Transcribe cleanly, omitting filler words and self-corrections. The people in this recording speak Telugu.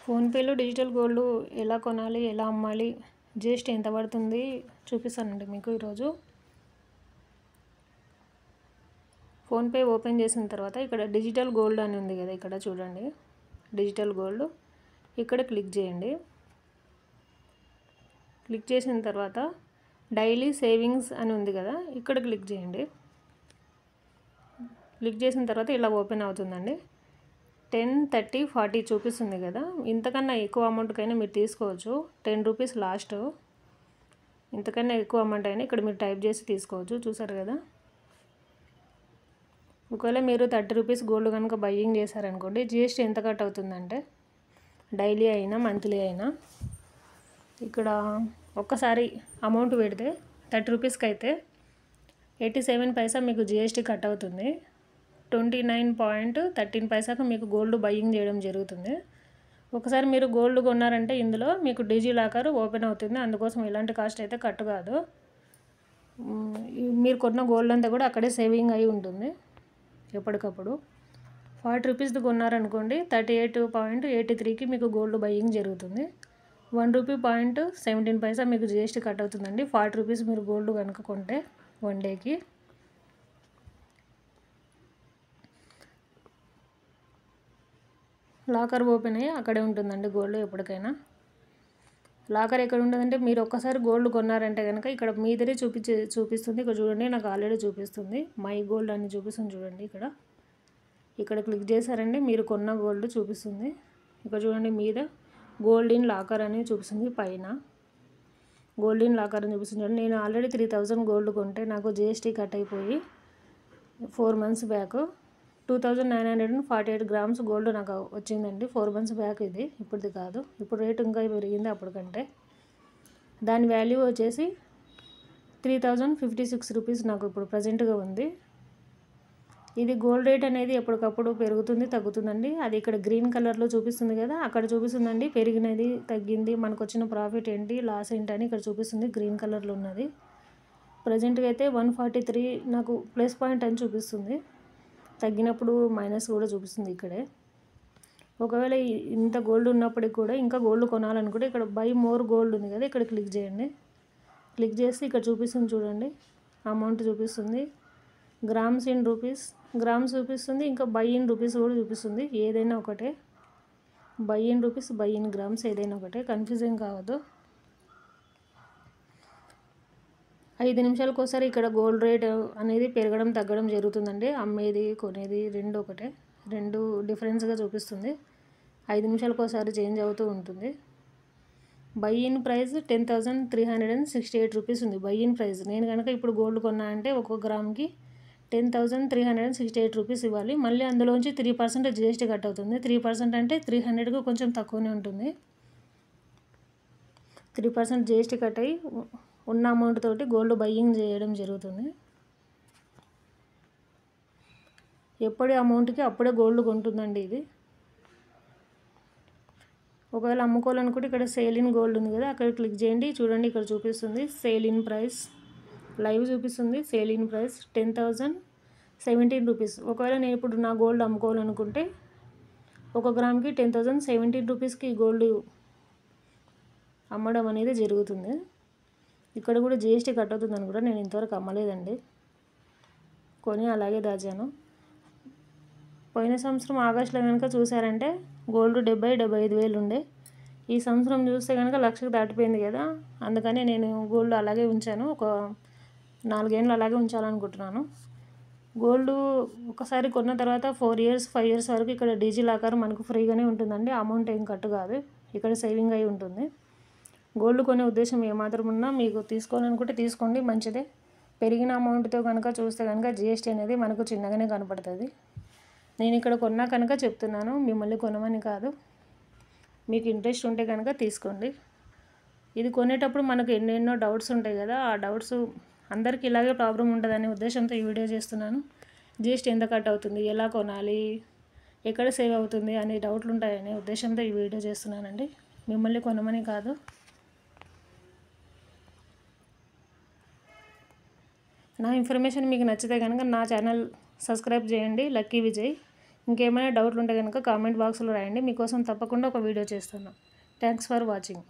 ఫోన్పేలో డిజిటల్ గోల్డ్ ఎలా కొనాలి, ఎలా అమ్మాలి, జిఎస్టీ ఎంత పడుతుంది చూపిస్తానండి మీకు ఈరోజు. ఫోన్పే ఓపెన్ చేసిన తర్వాత ఇక్కడ డిజిటల్ గోల్డ్ అని ఉంది కదా, ఇక్కడ చూడండి డిజిటల్ గోల్డ్, ఇక్కడ క్లిక్ చేయండి. క్లిక్ చేసిన తర్వాత డైలీ సేవింగ్స్ అని ఉంది కదా, ఇక్కడ క్లిక్ చేయండి. క్లిక్ చేసిన తర్వాత ఇలా ఓపెన్ అవుతుందండి. 10, 30, 40 చూపిస్తుంది కదా, ఇంతకన్నా ఎక్కువ అమౌంట్కైనా మీరు తీసుకోవచ్చు. 10 రూపీస్ లాస్ట్, ఇంతకన్నా ఎక్కువ అమౌంట్ అయినా ఇక్కడ మీరు టైప్ చేసి తీసుకోవచ్చు. చూసారు కదా, ఒకవేళ మీరు 30 రూపీస్ గోల్డ్ కనుక బయ్యింగ్ చేశారనుకోండి, జిఎస్టీ ఎంత కట్ అవుతుందంటే డైలీ అయినా మంత్లీ అయినా ఇక్కడ ఒక్కసారి అమౌంట్ పెడితే 30 రూపీస్కి అయితే 87 పైసా మీకు జిఎస్టీ కట్ అవుతుంది. 29.13 మీకు గోల్డ్ బయ్యింగ్ చేయడం జరుగుతుంది. ఒకసారి మీరు గోల్డ్ కొన్నారంటే ఇందులో మీకు డిజి లాకర్ ఓపెన్ అవుతుంది, అందుకోసం ఎలాంటి కాస్ట్ అయితే కట్ కాదు. మీరు కొన్న గోల్డ్ అంతా కూడా అక్కడే సేవింగ్ అయి ఉంటుంది ఎప్పటికప్పుడు. 40 రూపీస్ది కొన్నారనుకోండి, 38.83కి మీకు గోల్డ్ బయ్యింగ్ జరుగుతుంది. 1 రూపీ 17 మీకు జిఎస్టీ కట్ అవుతుందండి. 40 రూపీస్ మీరు గోల్డ్ కనుక కొంటే 1 డేకి. లాకర్ ఓపెన్ అయ్యి అక్కడే ఉంటుందండి గోల్డ్ ఎప్పటికైనా. లాకర్ ఎక్కడ ఉంటుందంటే మీరు ఒక్కసారి గోల్డ్ కొన్నారంటే కనుక ఇక్కడ మీదరే చూపిస్తుంది. ఇక్కడ చూడండి, నాకు ఆల్రెడీ చూపిస్తుంది, మై గోల్డ్ అని చూపిస్తుంది చూడండి. ఇక్కడ క్లిక్ చేశారండి, మీరు కొన్న గోల్డ్ చూపిస్తుంది. ఇక్కడ చూడండి మీద గోల్డ్ ఇన్ లాకర్ అని చూపిస్తుంది, పైన గోల్డ్ ఇన్ లాకర్ అని చూపిస్తుంది చూడండి. నేను ఆల్రెడీ 3000 గోల్డ్ కొంటే నాకు జిఎస్టీ కట్ అయిపోయి 4 మంత్స్ బ్యాక్ 2948 గ్రామ్స్ గోల్డ్ నాకు వచ్చిందండి. 4 మంత్స్ బ్యాక్ ఇది, ఇప్పుడుది కాదు. ఇప్పుడు రేటు ఇంకా పెరిగింది అప్పటికంటే. దాని వాల్యూ వచ్చేసి 3056 రూపీస్ నాకు ఇప్పుడు ప్రజెంట్గా ఉంది. ఇది గోల్డ్ రేట్ అనేది ఎప్పటికప్పుడు పెరుగుతుంది తగ్గుతుందండి. అది ఇక్కడ గ్రీన్ కలర్లో చూపిస్తుంది కదా, అక్కడ చూపిస్తుందండి పెరిగినది తగ్గింది, మనకు వచ్చిన ప్రాఫిట్ ఏంటి లాస్ ఏంటి అని ఇక్కడ చూపిస్తుంది, గ్రీన్ కలర్లో ఉన్నది. ప్రజెంట్గా అయితే 143 నాకు ప్లస్ పాయింట్ అని చూపిస్తుంది, తగ్గినప్పుడు మైనస్ కూడా చూపిస్తుంది ఇక్కడే. ఒకవేళ ఇంత గోల్డ్ ఉన్నప్పటికి కూడా ఇంకా గోల్డ్ కొనాలనుకుంటే ఇక్కడ బై మోర్ గోల్డ్ ఉంది కదా, ఇక్కడ క్లిక్ చేయండి. క్లిక్ చేసి ఇక్కడ చూపిస్తుంది చూడండి, అమౌంట్ చూపిస్తుంది, గ్రామ్స్ ఇన్ రూపీస్, గ్రామ్స్ చూపిస్తుంది, ఇంకా బై ఇన్ రూపీస్ కూడా చూపిస్తుంది. ఏదైనా ఒకటే, by in rupees, by in grams ఏదైనా ఒకటే, కన్ఫ్యూజింగ్ కావద్దు. 5 నిమిషాలకు ఒకసారి ఇక్కడ గోల్డ్ రేట్ అనేది పెరగడం తగ్గడం జరుగుతుందండి. అమ్మేది కొనేది రెండు ఒకటే, రెండు డిఫరెన్స్గా చూపిస్తుంది. 5 నిమిషాలకు ఒకసారి చేంజ్ అవుతూ ఉంటుంది. బై ఇన్ ప్రైస్ 10,368 రూపీస్ ఉంది బై ఇన్ ప్రైస్. నేను కనుక ఇప్పుడు గోల్డ్ కొన్నా అంటే ఒక్కొక్క గ్రామ్కి 10,368 రూపీస్ ఇవ్వాలి. మళ్ళీ అందులోంచి 3% జిఎస్టీ కట్ అవుతుంది. 3% అంటే 300కు కొంచెం తక్కువనే ఉంటుంది. 3% జిఎస్టీ కట్ అయ్యి ఉన్న అమౌంట్ తోటి గోల్డ్ బయ్యింగ్ చేయడం జరుగుతుంది. ఎప్పటి అమౌంట్కి అప్పుడే గోల్డ్ కొంటుందండి ఇది. ఒకవేళ అమ్ముకోవాలనుకుంటే ఇక్కడ సేల్ ఇన్ గోల్డ్ ఉంది కదా, అక్కడ క్లిక్ చేయండి. చూడండి ఇక్కడ చూపిస్తుంది సేల్ ఇన్ ప్రైస్, లైవ్ చూపిస్తుంది. Sale in price 10,017 rupees. ఒకవేళ నేను ఇప్పుడు నా గోల్డ్ అమ్ముకోవాలనుకుంటే 1 గ్రామ్కి 10,017 రూపీస్కి గోల్డ్ అమ్మడం అనేది జరుగుతుంది. ఇక్కడ కూడా జిఎస్టీ కట్ అవుతుందని కూడా నేను ఇంతవరకు అమ్మలేదండి, కొని అలాగే దాచాను. పోయిన సంవత్సరం ఆగస్టులో కనుక చూసారంటే గోల్డ్ 70-75 వేలు ఉండే. ఈ సంవత్సరం చూస్తే కనుక 1,00,000 దాటిపోయింది కదా, అందుకని నేను గోల్డ్ అలాగే ఉంచాను. ఒక 4 ఏళ్ళు అలాగే ఉంచాలనుకుంటున్నాను. గోల్డ్ ఒకసారి కొన్న తర్వాత 4 ఇయర్స్ 5 ఇయర్స్ వరకు ఇక్కడ డిజి లాకర్ మనకు ఫ్రీగానే ఉంటుందండి. అమౌంట్ ఏం కట్ కాదు, ఇక్కడ సేవింగ్ అయి ఉంటుంది. గోల్డ్ కొనే ఉద్దేశం ఏమాత్రం ఉన్నా మీకు తీసుకోవాలనుకుంటే తీసుకోండి, మంచిదే. పెరిగిన అమౌంట్తో కనుక చూస్తే కనుక జిఎస్టీ అనేది మనకు చిన్నగానే కనపడుతుంది. నేను ఇక్కడ కొన్నా కనుక చెప్తున్నాను, మిమ్మల్ని కొనమని కాదు. మీకు ఇంట్రెస్ట్ ఉంటే కనుక తీసుకోండి. ఇది కొనేటప్పుడు మనకు ఎన్నెన్నో డౌట్స్ ఉంటాయి కదా, ఆ డౌట్స్ అందరికీ ఇలాగే ప్రాబ్లం ఉంటుందనే ఉద్దేశంతో ఈ వీడియో చేస్తున్నాను. జిఎస్టీ ఎంత కట్ అవుతుంది, ఎలా కొనాలి, ఎక్కడ సేవ్ అవుతుంది అనే డౌట్లు ఉంటాయనే ఉద్దేశంతో ఈ వీడియో చేస్తున్నానండి, మిమ్మల్ని కొనమని కాదు. నా ఇన్ఫర్మేషన్ మీకు నచ్చితే కనుక నా ఛానల్ సబ్స్క్రైబ్ చేయండి, లక్కీ విజయ్. ఇంకేమైనా డౌట్లు ఉంటే కనుక కామెంట్ బాక్స్లో రాయండి, మీకోసం తప్పకుండా ఒక వీడియో చేస్తాను. Thanks for watching.